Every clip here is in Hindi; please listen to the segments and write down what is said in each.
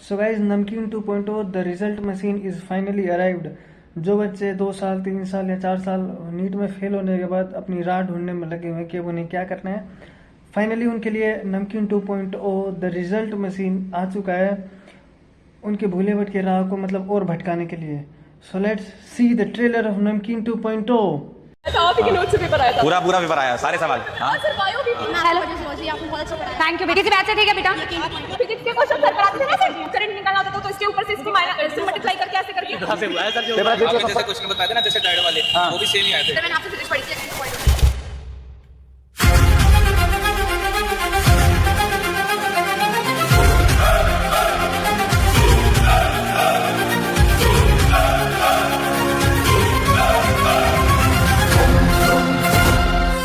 सो गाइज नमकीन 2.0 the result machine is finally arrived. जो बच्चे 2 साल 3 साल या 4 साल नीट में फेल होने के बाद अपनी राह ढूंढने में लगे हुए कि उन्हें क्या करना है, फाइनली उनके लिए नमकीन 2.0 द रिजल्ट मशीन आ चुका है, उनके भूले भटके राह को मतलब और भटकाने के लिए। So let's see the trailer of नमकीन 2.0। आप ही के नोट से पेपर आया था। पूरा पेपर आया, सारे सवाल। हां सर, बायो भी हेलो जी, आपको बहुत अच्छा पढ़ाया। थैंक यू बेटी। किसी बैच से ठीक है बेटा? फिजिक्स के क्वेश्चन सर कराते थे ना सर, करंट निकालना होता था तो इसके ऊपर से इसको माइनस मल्टीप्लाई करके ऐसे करके कहां से हुआ है सर? जो पेपर जैसे क्वेश्चन बताए थे ना, जैसे डायड वाले, वो भी सेम ही आए थे। सर मैंने आपसे फिजिक्स पढ़ी थी।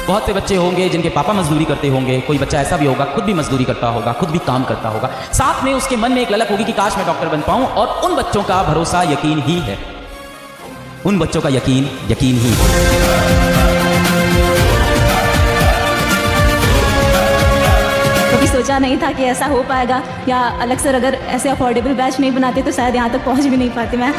बहुत से बच्चे होंगे जिनके पापा मजदूरी करते होंगे, कोई बच्चा ऐसा भी होगा खुद भी मजदूरी करता होगा, खुद भी काम करता होगा, साथ में उसके मन में एक ललक होगी कि काश मैं डॉक्टर बन पाऊं, और उन बच्चों का भरोसा यकीन ही है, उन बच्चों का यकीन ही है। कभी सोचा नहीं था कि ऐसा हो पाएगा, या अलग से अगर ऐसे अफोर्डेबल बैच नहीं बनाते तो शायद यहाँ तक पहुँच भी नहीं पाती मैं।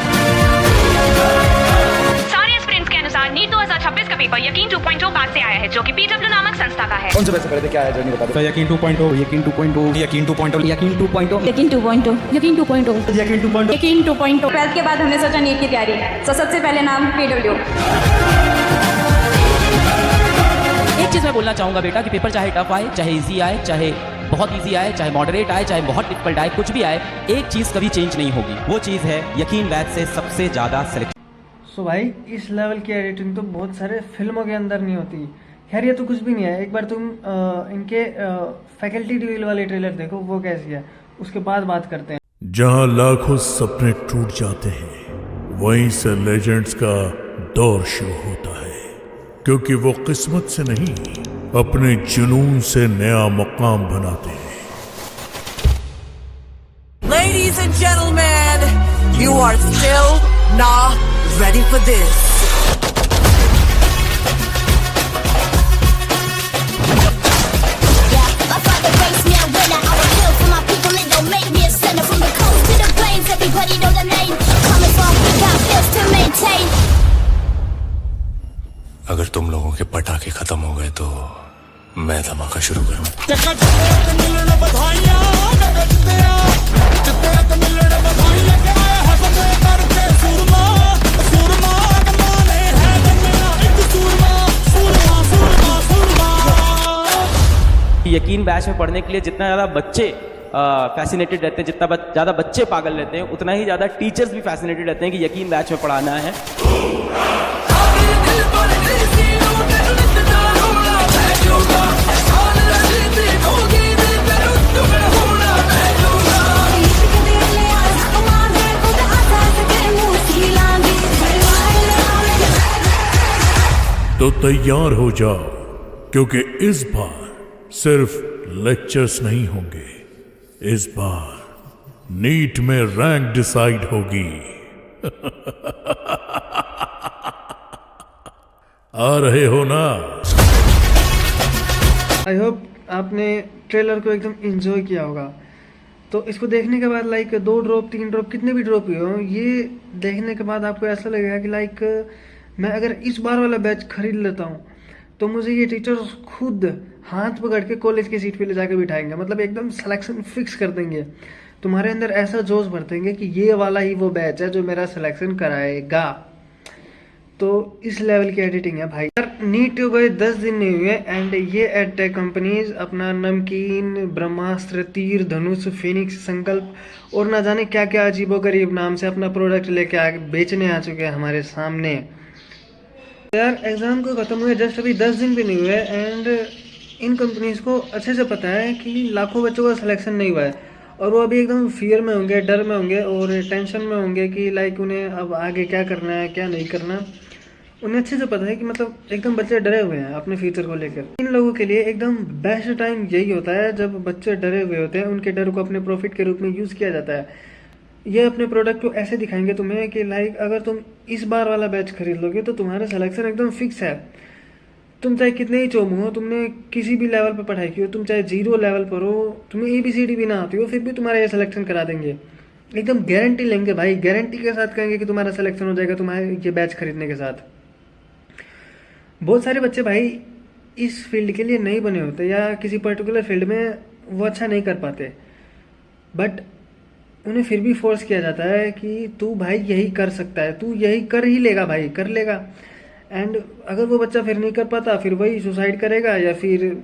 नीट 2026 का पेपर यकीन 2.0 बैच से आया है, जो कि पीडब्ल्यू नामक संस्था का है। कौन से बैच से पढ़े थे, क्या है जर्नी बता दो। यकीन 2.0, यकीन 2.0, यकीन 2.0, यकीन 2.0, यकीन 2.0, यकीन 2.0, यकीन 2.0, यकीन 2.0। 12th के बाद हमने सोचा नीट की तैयारी, तो सबसे पहले नाम पीडब्ल्यू। एक चीज मैं बोलना चाहूंगा बेटा कि पेपर चाहे टफ आए, चाहे इजी आए, चाहे बहुत इजी आए, चाहे मॉडरेट आए, चाहे बहुत डिफिकल्ट आए, कुछ भी आए, एक चीज कभी चेंज नहीं होगी, वो चीज है यकीन बैच से सबसे ज्यादा सिलेक्शन। सो भाई इस लेवल की एडिटिंग तो बहुत सारे फिल्मों के अंदर नहीं होती। खैर ये तो कुछ भी नहीं है, एक बार तुम इनके फैकल्टी डील वाले ट्रेलर देखो, वो कैसी है, उसके बाद बात करते हैं। जहां लाखों सपने टूट जाते हैं, वहीं से लेजेंड्स का दौर शुरू होता है, क्योंकि वो किस्मत से नहीं अपने जुनून से नया मकाम बनाते हैं। Ladies and gentlemen, you are still not ready for this. अगर तुम लोगों के पटाखे खत्म हो गए तो मैं धमाका शुरू करूं। यकीन बैच में पढ़ने के लिए जितना ज़्यादा बच्चे फैसिनेटेड रहते हैं, जितना ज़्यादा बच्चे पागल रहते हैं, उतना ही ज़्यादा टीचर्स भी फैसिनेटेड रहते हैं कि यकीन बैच में पढ़ाना है। तो तैयार हो जाओ, क्योंकि इस बार सिर्फ लेक्चर्स नहीं होंगे, इस बार नीट में रैंक डिसाइड होगी। आ रहे हो ना? आई होप आपने ट्रेलर को एकदम एंजॉय किया होगा। तो इसको देखने के बाद लाइक 2 ड्रॉप 3 ड्रॉप कितने भी ड्रॉप हुए हो, ये देखने के बाद आपको ऐसा लगेगा कि लाइक मैं अगर इस बार वाला बैच खरीद लेता हूँ तो मुझे ये टीचर्स खुद हाथ पकड़ के कॉलेज की सीट पे ले जाकर बिठाएंगे, मतलब एकदम सिलेक्शन फिक्स कर देंगे। तुम्हारे अंदर ऐसा जोश भर देंगे कि ये वाला ही वो बैच है जो मेरा सिलेक्शन कराएगा। तो इस लेवल की एडिटिंग है भाई। नीट को गए 10 दिन नहीं हुए एंड ये एडटेक कंपनीज अपना नमकीन, ब्रह्मास्त्र, तीर, धनुष, फिनिक्स, संकल्प और ना जाने क्या क्या अजीबोगरीब नाम से अपना प्रोडक्ट लेके बेचने आ चुके हैं हमारे सामने। यार एग्ज़ाम को ख़त्म हुए जस्ट अभी 10 दिन भी नहीं हुए एंड इन कंपनीज को अच्छे से पता है कि लाखों बच्चों का सिलेक्शन नहीं हुआ है, और वो अभी एकदम फियर में होंगे, डर में होंगे और टेंशन में होंगे कि लाइक उन्हें अब आगे क्या करना है क्या नहीं करना। उन्हें अच्छे से पता है कि मतलब एकदम बच्चे डरे हुए हैं अपने फ्यूचर को लेकर। इन लोगों के लिए एकदम बेस्ट टाइम यही होता है जब बच्चे डरे हुए होते हैं, उनके डर को अपने प्रॉफिट के रूप में यूज़ किया जाता है। ये अपने प्रोडक्ट को ऐसे दिखाएंगे तुम्हें कि लाइक अगर तुम इस बार वाला बैच खरीद लोगे तो तुम्हारा सिलेक्शन एकदम फिक्स है। तुम चाहे कितने ही चोमू हो, तुमने किसी भी लेवल पर पढ़ाई की हो, तुम चाहे 0 लेवल पर हो, तुम्हें ABCD भी ना आती हो, फिर भी तुम्हारा ये सिलेक्शन करा देंगे। एकदम गारंटी लेंगे भाई, गारंटी के साथ कहेंगे कि तुम्हारा सिलेक्शन हो जाएगा तुम्हारे ये बैच खरीदने के साथ। बहुत सारे बच्चे भाई इस फील्ड के लिए नहीं बने होते या किसी पर्टिकुलर फील्ड में वो अच्छा नहीं कर पाते, बट उन्हें फिर भी फोर्स किया जाता है कि तू भाई यही कर सकता है, तू यही कर ही लेगा भाई, कर लेगा। एंड अगर वो बच्चा फिर नहीं कर पाता, फिर वही सुसाइड करेगा या फिर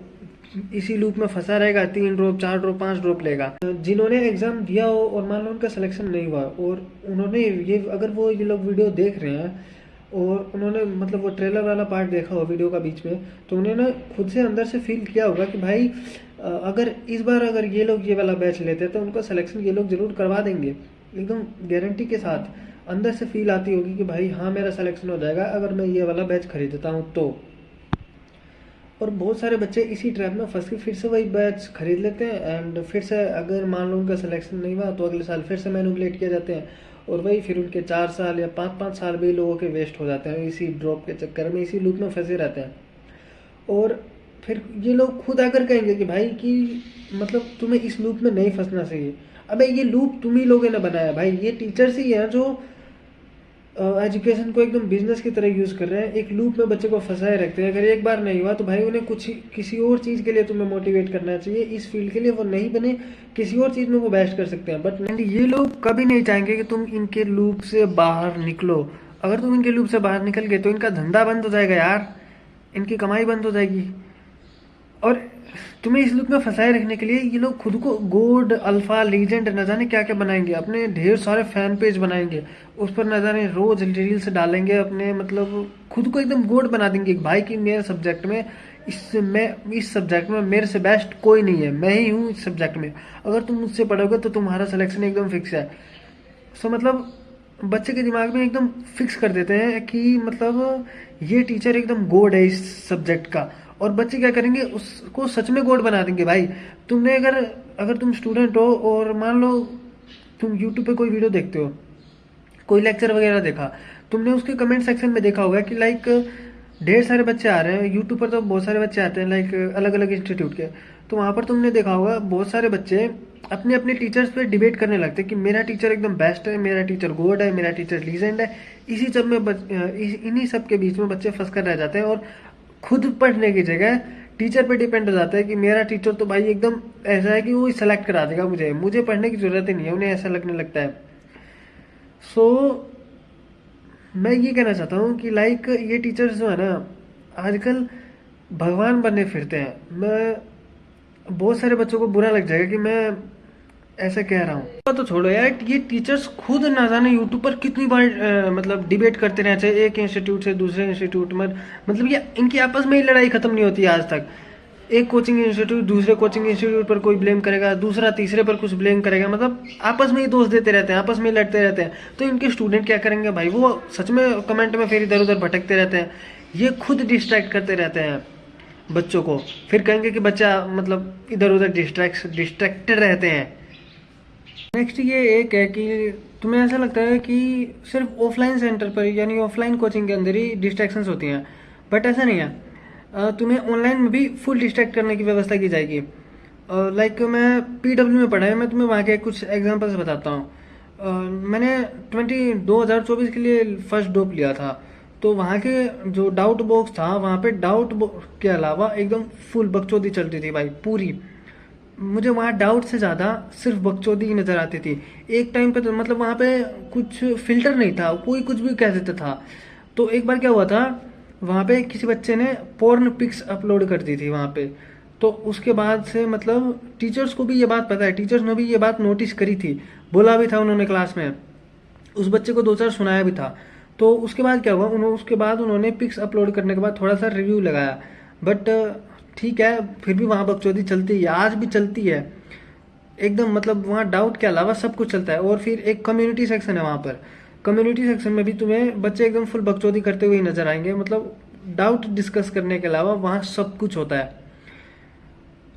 इसी लूप में फंसा रहेगा, 3 ड्रॉप 4 ड्रॉप 5 ड्रॉप लेगा। जिन्होंने एग्ज़ाम दिया हो और मान लो उनका सिलेक्शन नहीं हुआ और उन्होंने ये अगर वो ये लोग वीडियो देख रहे हैं और उन्होंने मतलब वो ट्रेलर वाला पार्ट देखा हो वीडियो का बीच में, तो उन्होंने खुद से अंदर से फील किया होगा कि भाई अगर इस बार अगर ये लोग ये वाला बैच लेते हैं तो उनका सिलेक्शन ये लोग ज़रूर करवा देंगे, एकदम गारंटी के साथ अंदर से फील आती होगी कि भाई हाँ मेरा सिलेक्शन हो जाएगा अगर मैं ये वाला बैच खरीदता हूँ तो। और बहुत सारे बच्चे इसी ट्रैप में फंस के फिर से वही बैच खरीद लेते हैं एंड फिर से अगर मान लो उनका सिलेक्शन नहीं हुआ तो अगले साल फिर से मैनिपुलेट किया जाते हैं और वही फिर उनके 4 साल या 5-5 साल भी लोगों के वेस्ट हो जाते हैं इसी ड्रॉप के चक्कर में, इसी लूप में फंसे रहते हैं। और फिर ये लोग खुद आकर कहेंगे कि भाई कि मतलब तुम्हें इस लूप में नहीं फंसना चाहिए। अबे ये लूप तुम ही लोगों ने बनाया भाई, ये टीचर्स ही हैं जो एजुकेशन को एकदम बिजनेस की तरह यूज़ कर रहे हैं, एक लूप में बच्चे को फंसाए रखते हैं। अगर एक बार नहीं हुआ तो भाई उन्हें किसी और चीज़ के लिए तुम्हें मोटिवेट करना चाहिए, इस फील्ड के लिए वो नहीं बने, किसी और चीज़ में वो बेस्ट कर सकते हैं। बट ये लोग कभी नहीं चाहेंगे कि तुम इनके लूप से बाहर निकलो। अगर तुम इनके लूप से बाहर निकल गए तो इनका धंधा बंद हो जाएगा यार, इनकी कमाई बंद हो जाएगी। और तुम्हें इस लूप में फंसाए रखने के लिए ये लोग खुद को गोड, अल्फा, लीजेंड न जाने क्या क्या बनाएंगे, अपने ढेर सारे फैन पेज बनाएंगे, उस पर न जाने रोज रील्स डालेंगे, अपने मतलब खुद को एकदम गोड बना देंगे भाई कि मेरे सब्जेक्ट में इस सब्जेक्ट में मेरे से बेस्ट कोई नहीं है, मैं ही हूँ इस सब्जेक्ट में, अगर तुम मुझसे पढ़ोगे तो तुम्हारा सिलेक्शन एकदम फिक्स है। सो मतलब बच्चे के दिमाग में एकदम फिक्स कर देते हैं कि मतलब ये टीचर एकदम गोड है इस सब्जेक्ट का, और बच्चे क्या करेंगे उसको सच में गोड बना देंगे भाई। तुमने अगर तुम स्टूडेंट हो और मान लो तुम यूट्यूब पे कोई वीडियो देखते हो, कोई लेक्चर वगैरह देखा, तुमने उसके कमेंट सेक्शन में देखा होगा कि लाइक ढेर सारे बच्चे आ रहे हैं यूट्यूब पर, तो बहुत सारे बच्चे आते हैं लाइक अलग अलग इंस्टीट्यूट के, तो वहाँ पर तुमने देखा होगा बहुत सारे बच्चे अपने अपने टीचर्स पे डिबेट करने लगते हैं कि मेरा टीचर एकदम बेस्ट है, मेरा टीचर गोड है, मेरा टीचर लीजेंड है। इन्हीं सब के बीच में बच्चे फंस कर रह जाते हैं और खुद पढ़ने की जगह टीचर पे डिपेंड हो जाता है कि मेरा टीचर तो भाई एकदम ऐसा है कि वो सेलेक्ट करा देगा मुझे पढ़ने की जरूरत ही नहीं है, उन्हें ऐसा लगने लगता है। सो मैं ये कहना चाहता हूँ कि लाइक ये टीचर्स जो है ना आजकल भगवान बनने फिरते हैं। मैं बहुत सारे बच्चों को बुरा लग जाएगा कि मैं ऐसा कह रहा हूँ, तो छोड़ो यार, ये टीचर्स खुद ना जाने यूट्यूब पर कितनी बार मतलब डिबेट करते रहते हैं एक इंस्टीट्यूट से दूसरे इंस्टीट्यूट में, मतलब ये इनकी आपस में ही लड़ाई खत्म नहीं होती आज तक। एक कोचिंग इंस्टीट्यूट दूसरे कोचिंग इंस्टीट्यूट पर कोई ब्लेम करेगा, दूसरा तीसरे पर कुछ ब्लेम करेगा, मतलब आपस में ही दोष देते रहते हैं, आपस में लड़ते रहते हैं। तो इनके स्टूडेंट क्या करेंगे भाई, वो सच में कमेंट में फिर इधर उधर भटकते रहते हैं, ये खुद डिस्ट्रैक्ट करते रहते हैं बच्चों को, फिर कहेंगे कि बच्चा मतलब इधर उधर डिस्ट्रैक्टेड रहते हैं। नेक्स्ट ये एक है कि तुम्हें ऐसा लगता है कि सिर्फ ऑफलाइन सेंटर पर यानी ऑफलाइन कोचिंग के अंदर ही डिस्ट्रैक्शंस होती हैं, बट ऐसा नहीं है, तुम्हें ऑनलाइन में भी फुल डिस्ट्रैक्ट करने की व्यवस्था की जाएगी। लाइक मैं PW में पढ़ा है, मैं तुम्हें वहाँ के कुछ एग्जांपल्स बताता हूँ। मैंने 2024 के लिए फर्स्ट डोप लिया था, तो वहाँ के जो डाउट बॉक्स था वहाँ पे डाउट के अलावा एकदम फुल बकचोदी चलती थी भाई पूरी। मुझे वहाँ डाउट से ज़्यादा सिर्फ बकचोदी नज़र आती थी। एक टाइम पे तो मतलब वहाँ पे कुछ फिल्टर नहीं था, कोई कुछ भी कह देता था। तो एक बार क्या हुआ था, वहाँ पे किसी बच्चे ने पोर्न पिक्स अपलोड कर दी थी वहाँ पे, तो उसके बाद से मतलब टीचर्स को भी ये बात पता है, टीचर्स ने भी ये बात नोटिस करी थी, बोला भी था उन्होंने क्लास में, उस बच्चे को 2-4 सुनाया भी था। तो उसके बाद क्या हुआ, उसके बाद उन्होंने पिक्स अपलोड करने के बाद थोड़ा सा रिव्यू लगाया, बट ठीक है फिर भी वहाँ बकचोदी चलती है, आज भी चलती है एकदम, मतलब वहाँ डाउट के अलावा सब कुछ चलता है। और फिर एक कम्युनिटी सेक्शन है, वहाँ पर कम्युनिटी सेक्शन में भी तुम्हें बच्चे एकदम फुल बकचोदी करते हुए नजर आएंगे, मतलब डाउट डिस्कस करने के अलावा वहाँ सब कुछ होता है।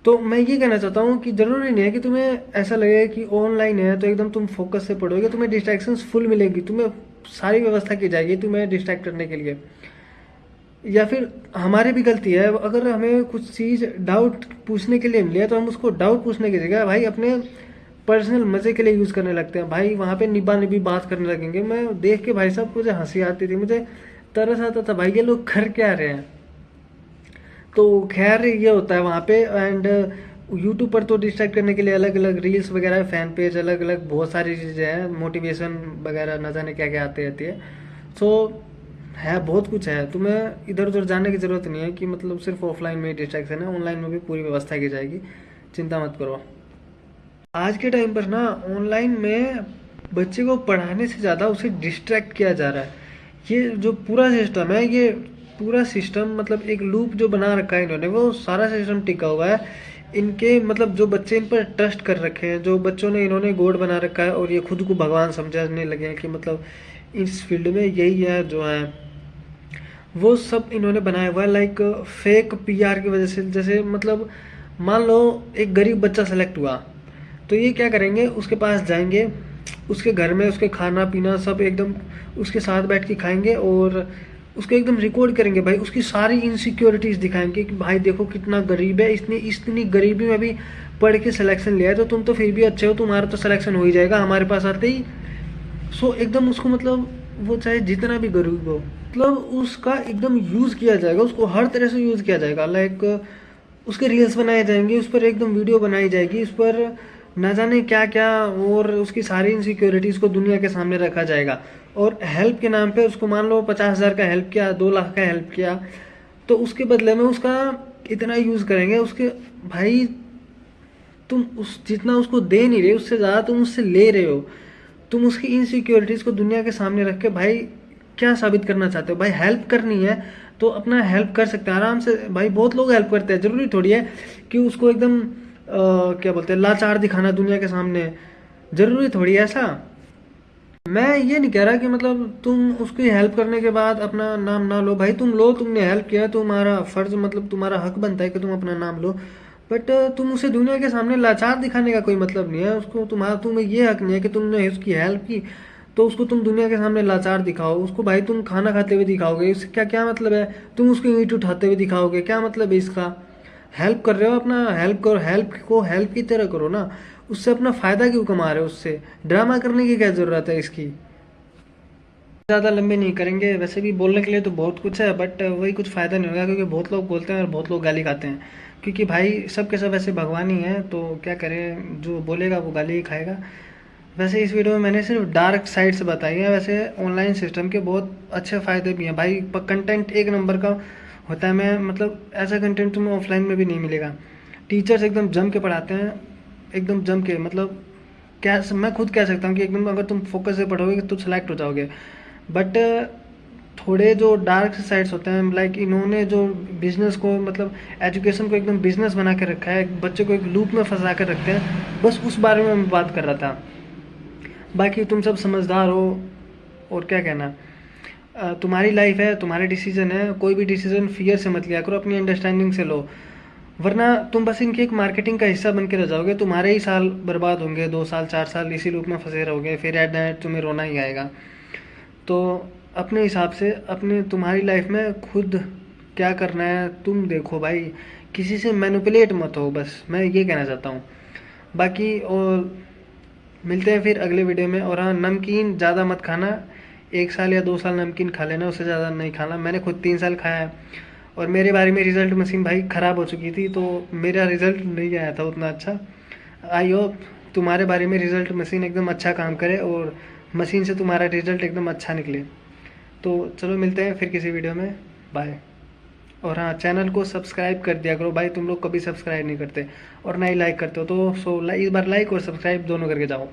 तो मैं ये कहना चाहता हूँ कि ज़रूरी नहीं है कि तुम्हें ऐसा लगे कि ऑनलाइन है तो एकदम तुम फोकस से पढ़ोगे, तुम्हें डिस्ट्रैक्शंस फुल मिलेगी, तुम्हें सारी व्यवस्था की जाएगी तुम्हें डिस्ट्रैक्ट करने के लिए। या फिर हमारी भी गलती है, अगर हमें कुछ चीज़ डाउट पूछने के लिए मिले तो हम उसको डाउट पूछने की जगह भाई अपने पर्सनल मज़े के लिए यूज़ करने लगते हैं भाई। वहाँ पे निब्बा निब्बी बात करने लगेंगे। मैं देख के भाई साहब मुझे हंसी आती थी, मुझे तरस आता था भाई ये लोग कर क्या रहे हैं। तो खैर ये होता है वहाँ पे। एंड यूट्यूब पर तो डिस्ट्रैक्ट करने के लिए अलग अलग रील्स वगैरह, फ़ैन पेज, अलग अलग बहुत सारी चीज़ें हैं, मोटिवेशन वगैरह न जाने क्या क्या आती रहती है। सो है बहुत कुछ है, तुम्हें इधर उधर जाने की ज़रूरत नहीं है कि मतलब सिर्फ ऑफलाइन में डिस्ट्रैक्शन है, ऑनलाइन में भी पूरी व्यवस्था की जाएगी, चिंता मत करो। आज के टाइम पर ना ऑनलाइन में बच्चे को पढ़ाने से ज़्यादा उसे डिस्ट्रैक्ट किया जा रहा है। ये जो पूरा सिस्टम है, ये पूरा सिस्टम मतलब एक लूप जो बना रखा है इन्होंने, वो सारा सिस्टम टिका हुआ है इनके मतलब जो बच्चे इन पर ट्रस्ट कर रखे हैं, जो बच्चों ने इन्होंने गॉड बना रखा है और ये खुद को भगवान समझने लगे हैं कि मतलब इस फील्ड में यही है जो है, वो सब इन्होंने बनाया हुआ है लाइक फेक पीआर की वजह से। जैसे मतलब मान लो एक गरीब बच्चा सेलेक्ट हुआ तो ये क्या करेंगे, उसके पास जाएंगे, उसके घर में उसके खाना पीना सब एकदम उसके साथ बैठ के खाएंगे और उसको एकदम रिकॉर्ड करेंगे भाई, उसकी सारी इनसिक्योरिटीज़ दिखाएंगे कि भाई देखो कितना गरीब है, इसने इतनी गरीबी में भी पढ़ के सिलेक्शन लिया है, तो तुम तो फिर भी अच्छे हो, तुम्हारा तो सिलेक्शन हो ही जाएगा हमारे पास आते ही। सो एकदम उसको मतलब वो चाहे जितना भी गरीब हो मतलब उसका एकदम यूज़ किया जाएगा, उसको हर तरह से यूज़ किया जाएगा। लाइक उसके रील्स बनाए जाएंगे, उस पर एकदम वीडियो बनाई जाएगी, उस पर न जाने क्या क्या, और उसकी सारी इनसिक्योरिटीज़ को दुनिया के सामने रखा जाएगा। और हेल्प के नाम पे उसको मान लो 50,000 का हेल्प किया, 2 लाख का हेल्प किया, तो उसके बदले में उसका इतना यूज़ करेंगे उसके भाई, तुम उस जितना उसको दे नहीं रहे उससे ज़्यादा तुम उससे ले रहे हो। तुम उसकी इनसिक्योरिटीज़ को दुनिया के सामने रख के भाई क्या साबित करना चाहते हो। भाई हेल्प करनी है तो अपना हेल्प कर सकते हैं आराम से भाई, बहुत लोग हेल्प करते हैं, ज़रूरी थोड़ी है कि उसको एकदम क्या बोलते हैं लाचार दिखाना दुनिया के सामने, ज़रूरी थोड़ी है ऐसा। मैं ये नहीं कह रहा कि मतलब तुम उसकी हेल्प करने के बाद अपना नाम ना लो, भाई तुम लो, तुमने हेल्प किया, तुम्हारा फ़र्ज़ मतलब तुम्हारा हक बनता है कि तुम अपना नाम लो, बट तुम उसे दुनिया के सामने लाचार दिखाने का कोई मतलब नहीं है। उसको तुम्हें ये हक नहीं है कि तुमने उसकी हेल्प की तो उसको तुम दुनिया के सामने लाचार दिखाओ। उसको भाई तुम खाना खाते हुए दिखाओगे, इससे क्या मतलब है, तुम उसको ईंट उठाते हुए दिखाओगे, क्या मतलब है इसका। हेल्प कर रहे हो, अपना हेल्प करो, हेल्प को हेल्प की तरह करो ना, उससे अपना फ़ायदा क्यों कमा रहे हो, उससे ड्रामा करने की क्या ज़रूरत है इसकी। ज़्यादा लंबे नहीं करेंगे, वैसे भी बोलने के लिए तो बहुत कुछ है बट वही कुछ फ़ायदा नहीं होगा क्योंकि बहुत लोग बोलते हैं और बहुत लोग गाली खाते हैं, क्योंकि भाई सब के सब ऐसे भगवान ही हैं, तो क्या करें, जो बोलेगा वो गाली ही खाएगा। वैसे इस वीडियो में मैंने सिर्फ डार्क साइड्स बताई हैं, वैसे ऑनलाइन सिस्टम के बहुत अच्छे फ़ायदे भी हैं भाई, कंटेंट एक नंबर का होता है। मैं मतलब ऐसा कंटेंट तुम्हें ऑफलाइन में भी नहीं मिलेगा। टीचर्स एकदम जम के पढ़ाते हैं, एकदम जम के, मतलब क्या मैं खुद कह सकता हूँ कि एकदम अगर तुम फोकस से पढ़ोगे तो सिलेक्ट हो जाओगे। बट थोड़े जो डार्क साइड्स होते हैं लाइक इन्होंने जो बिज़नेस को मतलब एजुकेशन को एकदम बिज़नेस बना के रखा है, बच्चे को एक लूप में फंसा कर रखते हैं, बस उस बारे में मैं बात कर रहा था। बाकी तुम सब समझदार हो और क्या कहना, तुम्हारी लाइफ है, तुम्हारे डिसीजन है, कोई भी डिसीजन फियर से मत लिया करो, अपनी अंडरस्टैंडिंग से लो, वरना तुम बस इनकी एक मार्केटिंग का हिस्सा बन के रह जाओगे, तुम्हारे ही साल बर्बाद होंगे, 2 साल 4 साल इसी लूप में फंसे रहोगे, फिर एट द एंड तुम्हें रोना ही आएगा। तो अपने हिसाब से अपने तुम्हारी लाइफ में खुद क्या करना है तुम देखो भाई, किसी से मैनिपुलेट मत हो, बस मैं ये कहना चाहता हूँ। बाकी और मिलते हैं फिर अगले वीडियो में। और हाँ, नमकीन ज़्यादा मत खाना, 1 साल या 2 साल नमकीन खा लेना, उससे ज़्यादा नहीं खाना। मैंने खुद 3 साल खाया है और मेरे बारे में रिज़ल्ट मशीन भाई ख़राब हो चुकी थी, तो मेरा रिज़ल्ट नहीं आया था उतना अच्छा। आई होप तुम्हारे बारे में रिज़ल्ट मशीन एकदम अच्छा काम करे और मशीन से तुम्हारा रिज़ल्ट एकदम अच्छा निकले। तो चलो मिलते हैं फिर किसी वीडियो में, बाय। और हाँ, चैनल को सब्सक्राइब कर दिया करो भाई, तुम लोग कभी सब्सक्राइब नहीं करते और ना ही लाइक करते हो, तो इस बार लाइक और सब्सक्राइब दोनों करके जाओ।